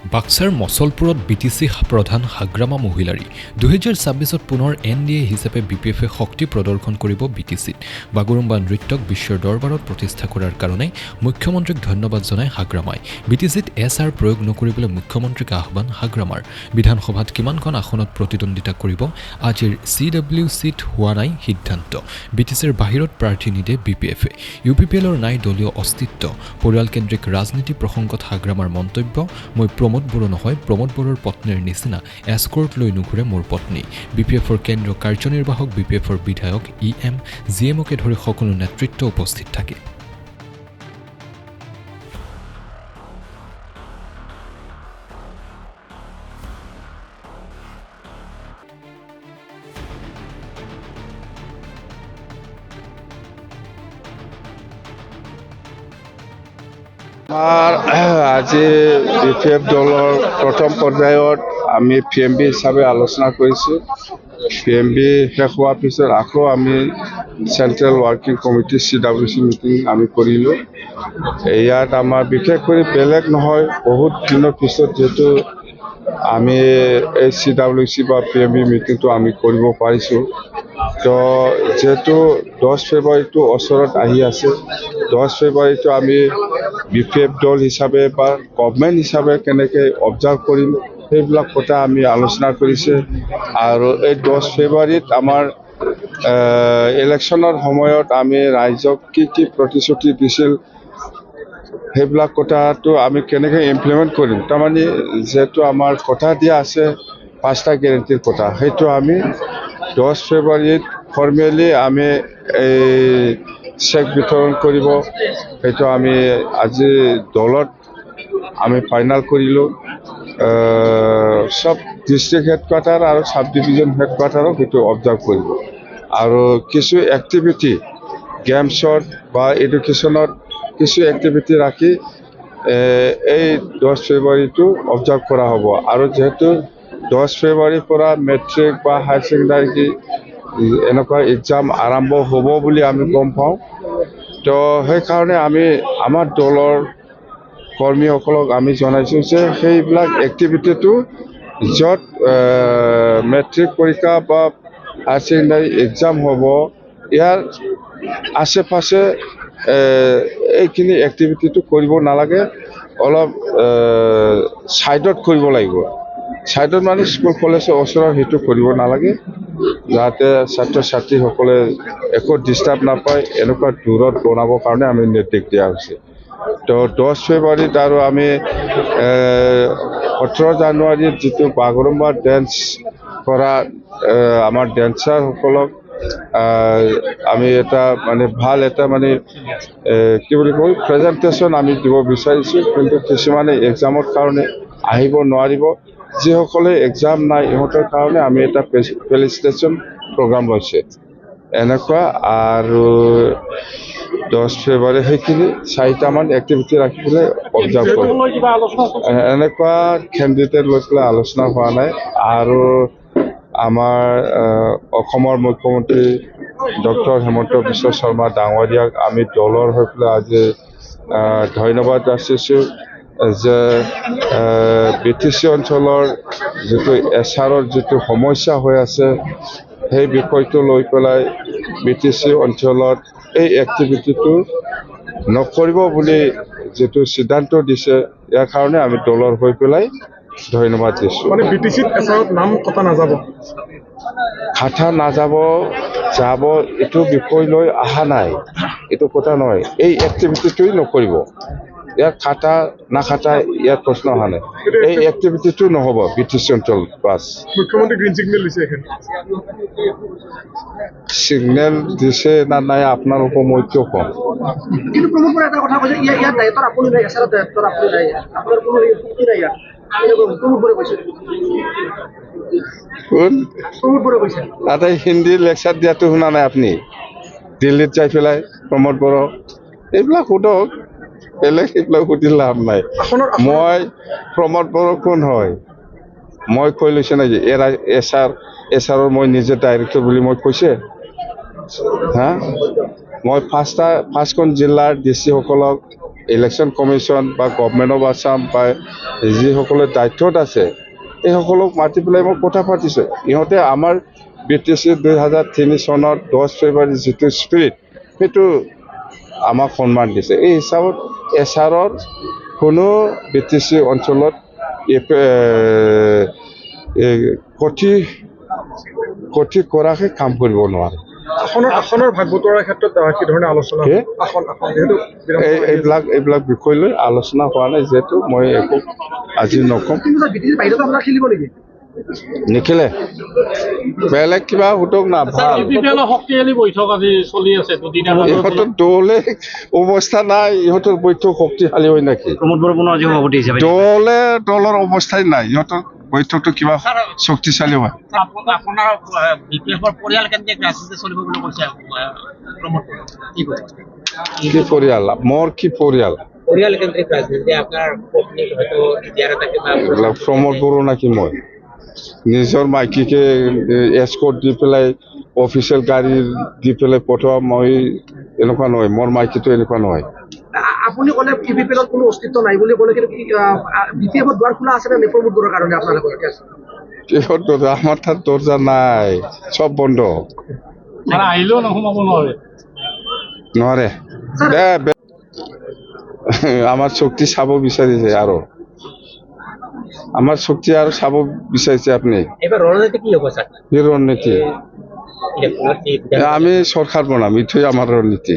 বাক্সাৰ মছলপুৰত বিটিচি প্ৰধান হাগ্ৰামা মহিলাৰী 2026 পুনৰ NDA হিচাপে BPF শক্তি প্ৰদৰ্শন কৰিব বিটিচিত বাগুৰুম্বা নৃত্যক বিশ্বৰ দৰবাৰত প্ৰতিষ্ঠা কৰাৰ কাৰণে মুখ্যমন্ত্ৰীক ধন্যবাদ জনাই হাগ্ৰামাই বিটিচিত SR প্ৰয়োগ নকৰিবলৈ মুখ্যমন্ত্ৰীক আহ্বান হাগ্ৰামাৰ বিধানসভাত কিমানখন আসনত প্ৰতিদ্বন্দ্বিতা কৰিব আজিৰ CWCত হোৱা নাই সিদ্ধান্ত বিটিচিৰ বাহিৰত প্ৰাৰ্থী নিদে BPF UPPLৰ নাই দলীয় অস্তিত্ব পৰিয়ালকেন্দ্ৰিক ৰাজনীতি প্ৰসংগত হাগ্ৰামাৰ মন্তব্য মই প্ৰমোদ বড়ো নহয় প্ৰমোদ বড়োৰ পত্নীৰ নিচিনা এস্কৰ্ট লৈ নুঘূৰে মোৰ পত্নী BPFৰ কেন্দ্ৰীয় কাৰ্যনিৰ্বাহক BPFৰ বিধায়ক EM GMকে ধৰি সকলো নেতৃত্ব উপস্থিত থাকে আজি BPF দলৰ প্ৰথম পৰ্যায়ত আমি PMB হিচাপে আলোচনা কৰিছোঁ PMB শেষ হোৱাৰ পিছত আকৌ আমি central working committee CWC meeting আমি কৰিলোঁ ইয়াত আমাৰ বিশেষ কৰি বেলেগ নহয় বহুত দিনৰ পিছত যেহেতু আমি এই CWC বা PMB মিটিংটো আমি কৰিব পাৰিছোঁ তো যেহেতু 10 ফেব্ৰুৱাৰীটো ওচৰত আহি আছে 10 ফেব্ৰুৱাৰীটো আমি BPF দল হিচাপে বা গভৰ্ণমেণ্ট হিচাপে কেনেকৈ অবজাৰ্ভ কৰিম সেইবিলাক কথা আমি আলোচনা কৰিছে আৰু এই 10 ফেব্ৰুৱাৰীত আমাৰ ইলেকশ্যনৰ সময়ত আমি ৰাইজক কি প্ৰতিশ্ৰুতি দিছিল সেইবিলাক কথাটো আমি কেনেকৈ ইমপ্লিমেণ্ট কৰিম তাৰমানে যেহেতু আমাৰ কথা দিয়া আছে 5টা গেৰেণ্টিৰ কথা সেইটো আমি 10 ফেব্ৰুৱাৰীত ফৰ্মেলি আমি এই চেক বিতৰণ কৰিব সেইটো আমি আজি দলত আমি ফাইনাল কৰিলোঁ সব ডিষ্ট্ৰিক্ট হেডকোৱাৰ্টাৰ আৰু সাব ডিভিজন হেডকোৱাৰ্টাৰক সেইটো অবজাৰ্ভ কৰিব আৰু কিছু এক্টিভিটি গেমছত বা এডুকেশ্যনত কিছু এক্টিভিটি ৰাখি এই 10 ফেব্ৰুৱাৰীটো অবজাৰ্ভ কৰা হ'ব আৰু যেহেতু 10 ফেব্ৰুৱাৰীৰ পৰা মেট্ৰিক বা হায়াৰ ছেকেণ্ডাৰী এনেকুৱা এক্সাম আৰম্ভ হ'ব বুলি আমি গম পাওঁ তো সেইকাৰণে আমি আমাৰ দলৰ কৰ্মীসকলক আমি জনাইছোঁ যে সেইবিলাক এক্টিভিটিটো য'ত মেট্ৰিক পৰীক্ষা বা হায়াৰ ছেকেণ্ডাৰী এক্সাম হ'ব ইয়াৰ আশে পাশে এইখিনি এক্টিভিটিটো কৰিব নালাগে অলপ ছাইডত কৰিব লাগিব ছাইডত মানে স্কুল কলেজৰ ওচৰত সেইটো কৰিব নালাগে যাতে ছাত্ৰ ছাত্ৰীসকলে একো ডিষ্টাৰ্ব নাপায় এনেকুৱা দূৰত বনাবৰ কাৰণে আমি নিৰ্দেশ দিয়া হৈছে তো 10 ফেব্ৰুৱাৰীত আৰু আমি 18 জানুৱাৰীত যিটো বাগৰুম্বা ডেন্স কৰা আমাৰ ডেন্সাৰসকলক আমি এটা মানে ভাল এটা মানে কি বুলি কয় প্ৰেজেণ্টেশ্যন আমি দিব বিচাৰিছোঁ কিন্তু কিছুমানে এক্সামৰ কাৰণে আহিব নোৱাৰিব যিসকলে এক্সাম নাই ইহঁতৰ কাৰণে আমি এটা ফেলিচিটেশ্যন প্ৰগ্ৰাম লৈছে এনেকুৱা আৰু 10 ফেব্ৰুৱাৰী সেইখিনি 4টামান এক্টিভিটি ৰাখি পেলাই অবজাৰ্ভ কৰোঁ এনেকুৱা কেণ্ডিডেট লৈ পেলাই আলোচনা হোৱা নাই আৰু আমাৰ অসমৰ মুখ্যমন্ত্ৰী ডক্টৰ হেমন্ত বিশ্ব শৰ্মা ডাঙৰীয়াক আমি দলৰ হৈ পেলাই আজি ধন্যবাদ যাচিছোঁ যে BTC অঞ্চলৰ যিটো SRৰ যিটো সমস্যা হৈ আছে সেই বিষয়টো লৈ পেলাই BTC অঞ্চলত এই এক্টিভিটিটো নকৰিব বুলি যিটো সিদ্ধান্ত দিছে ইয়াৰ কাৰণে আমি দলৰ হৈ পেলাই ধন্যবাদ দিছোঁ মানে BTCত SRত নাম কথা নাযাব যাব এইটো বিষয় লৈ অহা নাই এইটো কথা নহয় এই এক্টিভিটিটোই নকৰিব ইয়াৰ খাটা নাখাটা ইয়াৰ প্ৰশ্ন অহা নাই এই এক্টিভিটিটো নহ'ব BTC অঞ্চল বাছ মুখ্যমন্ত্ৰী গ্ৰীণ ছিগনেল দিছে এখানে সিগনেল দিছে না নাই আপোনালোকক মই কিয় ক'ম কিন্তু প্ৰমোদ বড়োৱে এটা কথা কৈছে ইয়াৰ দায়িত্বৰ আপুনি নাই এছাৰৰ দায়িত্বৰ আপুনি নাই আপোনাৰ কোনো শক্তি নাই ইয়াত প্ৰমোদ বড়োৱে কৈছে প্ৰমোদ বড়োৱে কৈছে তাতে হিন্দী লেকচাৰ দিয়াটো শুনা নাই আপুনি দিল্লীত যাই পেলাই প্ৰমোদ বড়ো এইবিলাক সোধক বেলেগ এইবিলাক সুধি লাভ নাই মই প্ৰমোদ বড়ো কোন হয় মই কৈ লৈছে নেকি SRৰ মই নিজে ডাইৰেক্টৰ বুলি মই কৈছে হা মই 5খন জিলাৰ DC সকলক ইলেকশ্যন কমিশ্যন বা গভৰ্ণমেণ্ট অফ আছাম বা যিসকলে দায়িত্বত আছে এইসকলক মাতি পেলাই মই কথা পাতিছোঁ। ইহঁতে আমাৰ BTC 2003 চনৰ 10 ফেব্ৰুৱাৰী যিটো স্পিৰিট সেইটো আমাক সন্মান দিছে। এই হিচাপত এছাৰৰ কোনো BTC অঞ্চলত ক্ষতি কৰাকে কাম কৰিব নোৱাৰে। আসনৰ ভাগ বতৰাৰ ক্ষেত্ৰত কি ধৰণে আলোচনা কি? আসন যিহেতু এইবিলাক বিষয় লৈ আলোচনা হোৱা নাই, যিহেতু মই একো আজি নকম। কিন্তু ছাৰ BTC বাহিৰতো আপোনাৰ খেলিব নেকি? নিখিলে বেলেগ কিবা সুতক না ভাল শক্তিশালী বৈঠক আজি চলি আছে দুদিনীয়া ইহঁতৰ দলে অৱস্থা নাই, ইহঁতৰ বৈঠক শক্তিশালী হয় নেকি? প্ৰমোদ বৰপুনৰ আজি সভাপতি হিচাপে দলৰ অৱস্থাই নাই, ইহঁতৰ বৈঠকটো কিবা শক্তিশালী হয়। আপোনাৰ BPFৰ পৰিয়াল কেন্দ্ৰিক ৰাজনীতি চলিব বুলি কৈছে প্ৰমোদ কি কয়? কি পৰিয়াল? মোৰ কি পৰিয়াল? পৰিয়াল কেন্দ্ৰিক ৰাজনীতি আপোনাৰ পত্নীক হয়তো দিয়াৰ এটা কিবা এইবিলাক প্ৰমোদ বড়ো নাকি মই? নিজৰ মাইকীকে এস্কৰ্ট দি পেলাই অফিচিয়েল গাড়ী দি পেলাই পঠোৱা মই এনেকুৱা নহয়, মোৰ মাইকীটো এনেকুৱা নহয়। আপুনি ক'লে PPPৰ কোনো অস্তিত্ব নাই বুলি ক'লে, কিন্তু BPFৰ দুৱাৰ খোলা আছে নে প্ৰমোদ বড়োৰ কাৰণে আপোনালোকৰ? কিহৰ দৰ্জা? আমাৰ তাত দৰ্জা নাই, চব বন্ধ। আহিলেও নোসোমাব নোৱাৰে। নোৱাৰে আমাৰ শক্তি চাব বিচাৰিছে, আৰু আমাৰ শক্তি আৰু চাব বিচাৰিছে আপুনি। এইবাৰ ৰণনীতি কি হ'ব ছাৰ? কি ৰণনীতি? আমি চৰকাৰ বনাম, এইটোৱে আমাৰ ৰণনীতি।